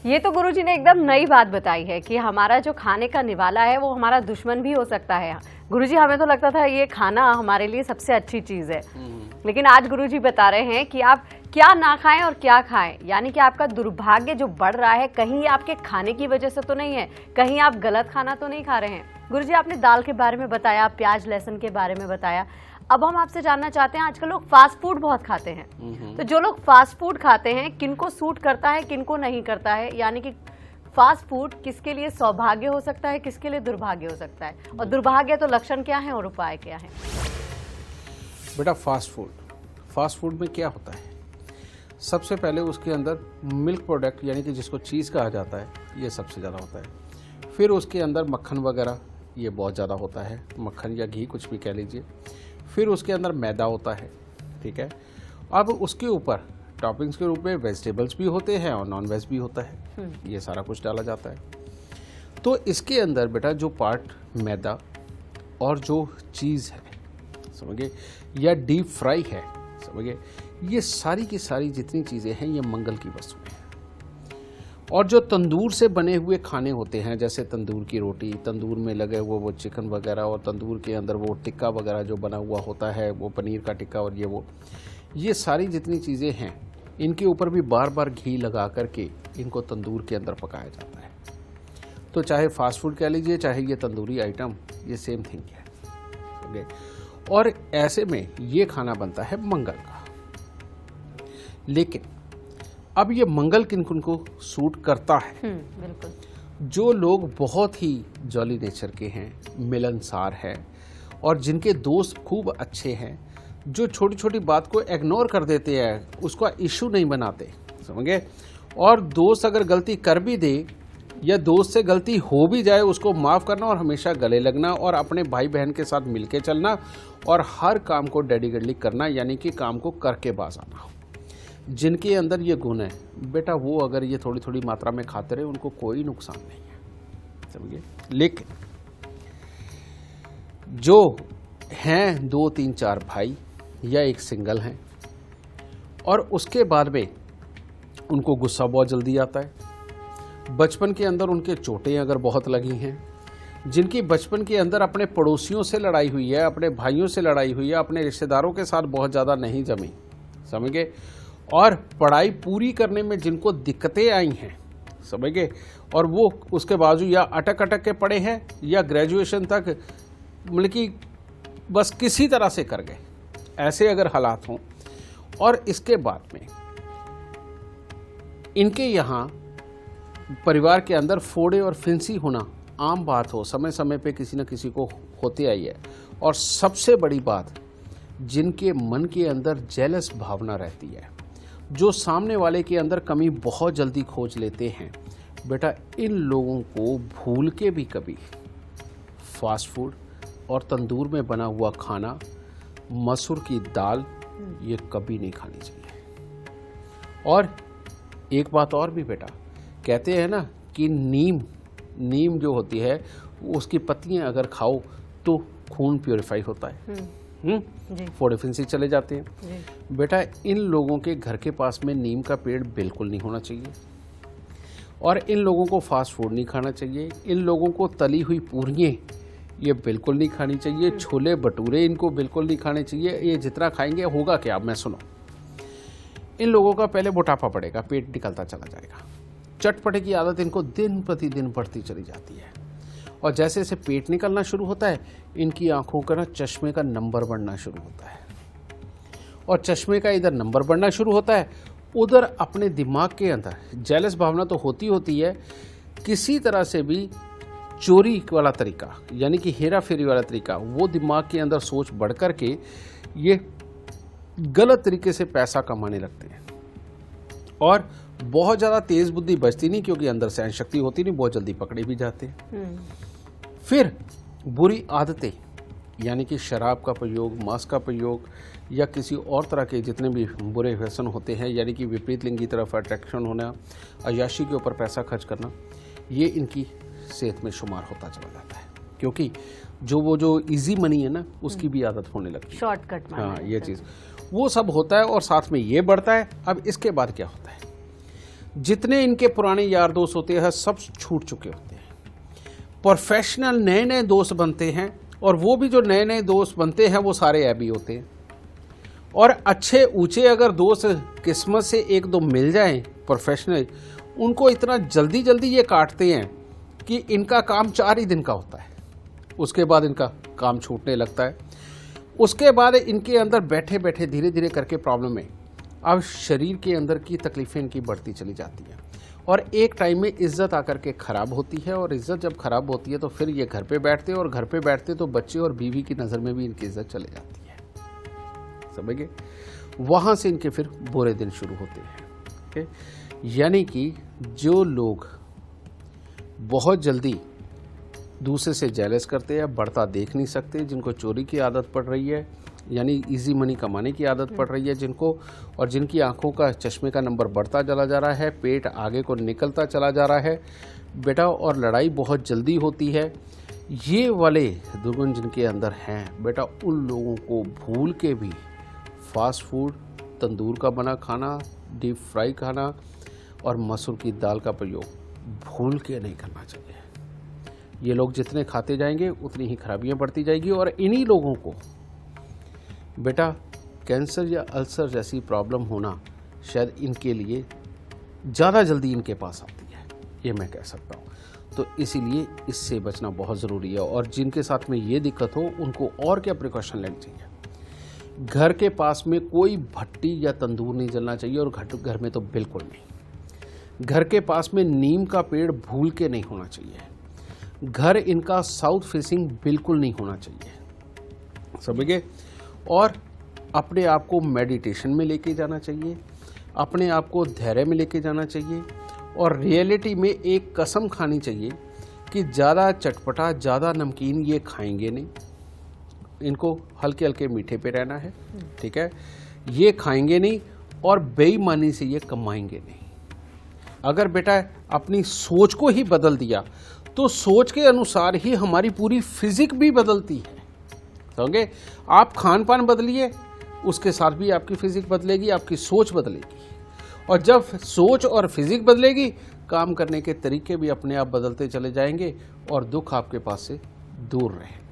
ये तो गुरुजी ने एकदम नई बात बताई है कि हमारा जो खाने का निवाला है वो हमारा दुश्मन भी हो सकता है। गुरुजी, हमें तो लगता था ये खाना हमारे लिए सबसे अच्छी चीज है, लेकिन आज गुरुजी बता रहे हैं कि आप क्या ना खाएं और क्या खाएं। यानी कि आपका दुर्भाग्य जो बढ़ रहा है कहीं आपके खाने की वजह से तो नहीं है, कहीं आप गलत खाना तो नहीं खा रहे हैं। गुरुजी, आपने दाल के बारे में बताया, प्याज लहसुन के बारे में बताया। अब हम आपसे जानना चाहते हैं, आजकल लोग फास्ट फूड बहुत खाते हैं, तो जो लोग फास्ट फूड खाते हैं किनको सूट करता है किनको नहीं करता है? यानी कि फास्ट फूड किसके लिए सौभाग्य हो सकता है, किसके लिए दुर्भाग्य हो सकता है, और दुर्भाग्य तो लक्षण क्या है और उपाय क्या है? बेटा, फास्ट फूड में क्या होता है? सबसे पहले उसके अंदर मिल्क प्रोडक्ट यानी कि जिसको चीज़ कहा जाता है, ये सबसे ज़्यादा होता है। फिर उसके अंदर मक्खन वगैरह ये बहुत ज़्यादा होता है, मक्खन या घी कुछ भी कह लीजिए। फिर उसके अंदर मैदा होता है, ठीक है। अब उसके ऊपर टॉपिंग्स के रूप में वेजिटेबल्स भी होते हैं और नॉन वेज भी होता है, ये सारा कुछ डाला जाता है। तो इसके अंदर बेटा जो पार्ट मैदा और जो चीज़ है, समझिए, या डीप फ्राई है, समझिए, ये सारी की सारी जितनी चीज़ें हैं ये मंगल की वस्तुएं हैं। और जो तंदूर से बने हुए खाने होते हैं, जैसे तंदूर की रोटी, तंदूर में लगे हुए वो चिकन वगैरह, और तंदूर के अंदर वो टिक्का वगैरह जो बना हुआ होता है, वो पनीर का टिक्का और ये सारी जितनी चीज़ें हैं, इनके ऊपर भी बार बार घी लगा करके इनको तंदूर के अंदर पकाया जाता है। तो चाहे फास्ट फूड कह लीजिए, चाहे ये तंदूरी आइटम, ये सेम थिंग है, ओके। और ऐसे में ये खाना बनता है मंगल का। लेकिन अब ये मंगल किन किन को सूट करता है? बिल्कुल। जो लोग बहुत ही जॉली नेचर के हैं, मिलनसार हैं, और जिनके दोस्त खूब अच्छे हैं, जो छोटी छोटी बात को इग्नोर कर देते हैं, उसका इशू नहीं बनाते, समझे। और दोस्त अगर गलती कर भी दे या दोस्त से गलती हो भी जाए, उसको माफ़ करना और हमेशा गले लगना और अपने भाई बहन के साथ मिलके चलना और हर काम को डेडिकेटली करना, यानी कि काम को करके बाज आना। जिनके अंदर ये गुण है बेटा, वो अगर ये थोड़ी थोड़ी मात्रा में खाते रहे, उनको कोई नुकसान नहीं है, समझिए। लेकिन जो हैं 2 3 4 भाई या एक सिंगल हैं, और उसके बाद में उनको गुस्सा बहुत जल्दी आता है, बचपन के अंदर उनके चोटें अगर बहुत लगी हैं, जिनकी बचपन के अंदर अपने पड़ोसियों से लड़ाई हुई है, अपने भाइयों से लड़ाई हुई है, अपने रिश्तेदारों के साथ बहुत ज़्यादा नहीं जमी, समझ गए, और पढ़ाई पूरी करने में जिनको दिक्कतें आई हैं, समझ गए, और वो उसके बावजूद या अटक के पढ़े हैं या ग्रेजुएशन तक मतलब कि बस किसी तरह से कर गए, ऐसे अगर हालात हों, और इसके बाद में इनके यहाँ परिवार के अंदर फोड़े और फिंसी होना आम बात हो, समय समय पे किसी न किसी को होते आई है। और सबसे बड़ी बात, जिनके मन के अंदर जेलस भावना रहती है, जो सामने वाले के अंदर कमी बहुत जल्दी खोज लेते हैं, बेटा इन लोगों को भूल के भी कभी फास्ट फूड और तंदूर में बना हुआ खाना, मसूर की दाल, ये कभी नहीं खानी चाहिए। और एक बात और भी बेटा, कहते हैं ना कि नीम जो होती है, उसकी पत्तियां अगर खाओ तो खून प्योरीफाई होता है, फोड़े फिंसी चले जाते हैं। बेटा इन लोगों के घर के पास में नीम का पेड़ बिल्कुल नहीं होना चाहिए, और इन लोगों को फास्ट फूड नहीं खाना चाहिए। इन लोगों को तली हुई पूरियां ये बिल्कुल नहीं खानी चाहिए, छोले भटूरे इनको बिल्कुल नहीं खाने चाहिए। ये जितना खाएंगे होगा क्या, मैं सुनो, इन लोगों का पहले मोटापा बढ़ेगा, पेट निकलता चला जाएगा, चटपटे की आदत इनको दिन प्रतिदिन बढ़ती चली जाती है, और जैसे जैसे पेट निकलना शुरू होता है, इनकी आंखों का ना चश्मे का नंबर बढ़ना शुरू होता है, और चश्मे का इधर नंबर बढ़ना शुरू होता है, उधर अपने दिमाग के अंदर जेलस भावना तो होती है, किसी तरह से भी चोरी वाला तरीका यानी कि हेरा फेरी वाला तरीका, वो दिमाग के अंदर सोच बढ़ कर के ये गलत तरीके से पैसा कमाने लगते हैं। और बहुत ज़्यादा तेज बुद्धि बचती नहीं, क्योंकि अंदर सहन शक्ति होती नहीं, बहुत जल्दी पकड़े भी जाते हैं। फिर बुरी आदतें यानी कि शराब का प्रयोग, मांस का प्रयोग, या किसी और तरह के जितने भी बुरे व्यसन होते हैं, यानी कि विपरीत लिंग की तरफ अट्रैक्शन होना, अय्याशी के ऊपर पैसा खर्च करना, ये इनकी सेहत में शुमार होता चला जाता है, क्योंकि जो इजी मनी है ना, उसकी भी आदत होने लगती है, शॉर्टकट। हाँ, ये चीज़ वो सब होता है, और साथ में ये बढ़ता है। अब इसके बाद क्या होता है, जितने इनके पुराने यार दोस्त होते हैं सब छूट चुके होते हैं। प्रोफेशनल नए नए दोस्त बनते हैं, और वो भी जो नए नए दोस्त बनते हैं वो सारे ऐबी होते हैं। और अच्छे ऊंचे अगर दोस्त किस्मत से एक दो मिल जाएं प्रोफेशनल, उनको इतना जल्दी जल्दी ये काटते हैं कि इनका काम 4 ही दिन का होता है, उसके बाद इनका काम छूटने लगता है। उसके बाद इनके अंदर बैठे बैठे धीरे धीरे करके प्रॉब्लम है, अब शरीर के अंदर की तकलीफें इनकी बढ़ती चली जाती हैं, और एक टाइम में इज्जत आकर के ख़राब होती है। और इज्जत जब ख़राब होती है तो फिर ये घर पे बैठते हैं, और घर पे बैठते तो बच्चे और बीवी की नज़र में भी इनकी इज्जत चली जाती है, समझ गए। वहाँ से इनके फिर बुरे दिन शुरू होते हैं। ओके, यानी कि जो लोग बहुत जल्दी दूसरे से जेलस करते हैं, बढ़ता देख नहीं सकते, जिनको चोरी की आदत पड़ रही है, यानी इजी मनी कमाने की आदत पड़ रही है जिनको, और जिनकी आंखों का चश्मे का नंबर बढ़ता चला जा रहा है, पेट आगे को निकलता चला जा रहा है बेटा, और लड़ाई बहुत जल्दी होती है, ये वाले दुर्गुण जिनके अंदर हैं बेटा, उन लोगों को भूल के भी फास्ट फूड, तंदूर का बना खाना, डीप फ्राई खाना और मसूर की दाल का प्रयोग भूल के नहीं करना चाहिए। ये लोग जितने खाते जाएंगे उतनी ही खराबियां बढ़ती जाएगी, और इन्हीं लोगों को बेटा कैंसर या अल्सर जैसी प्रॉब्लम होना शायद इनके लिए ज़्यादा जल्दी इनके पास आती है, ये मैं कह सकता हूँ। तो इसीलिए इससे बचना बहुत ज़रूरी है, और जिनके साथ में ये दिक्कत हो उनको और क्या प्रिकॉशन लेनी चाहिए। घर के पास में कोई भट्टी या तंदूर नहीं जलना चाहिए, और घर में तो बिल्कुल नहीं। घर के पास में नीम का पेड़ भूल के नहीं होना चाहिए। घर इनका साउथ फेसिंग बिल्कुल नहीं होना चाहिए, समझ गए। और अपने आप को मेडिटेशन में लेके जाना चाहिए, अपने आप को धैर्य में लेके जाना चाहिए, और रियलिटी में एक कसम खानी चाहिए कि ज़्यादा चटपटा, ज़्यादा नमकीन ये खाएंगे नहीं, इनको हल्के हल्के मीठे पे रहना है, ठीक है। ये खाएंगे नहीं, और बेईमानी से ये कमाएंगे नहीं। अगर बेटा अपनी सोच को ही बदल दिया तो सोच के अनुसार ही हमारी पूरी फिजिक भी बदलती है, समझे। आप खान पान बदलिए, उसके साथ भी आपकी फिजिक बदलेगी, आपकी सोच बदलेगी, और जब सोच और फिजिक बदलेगी, काम करने के तरीके भी अपने आप बदलते चले जाएंगे, और दुख आपके पास से दूर रहेंगे।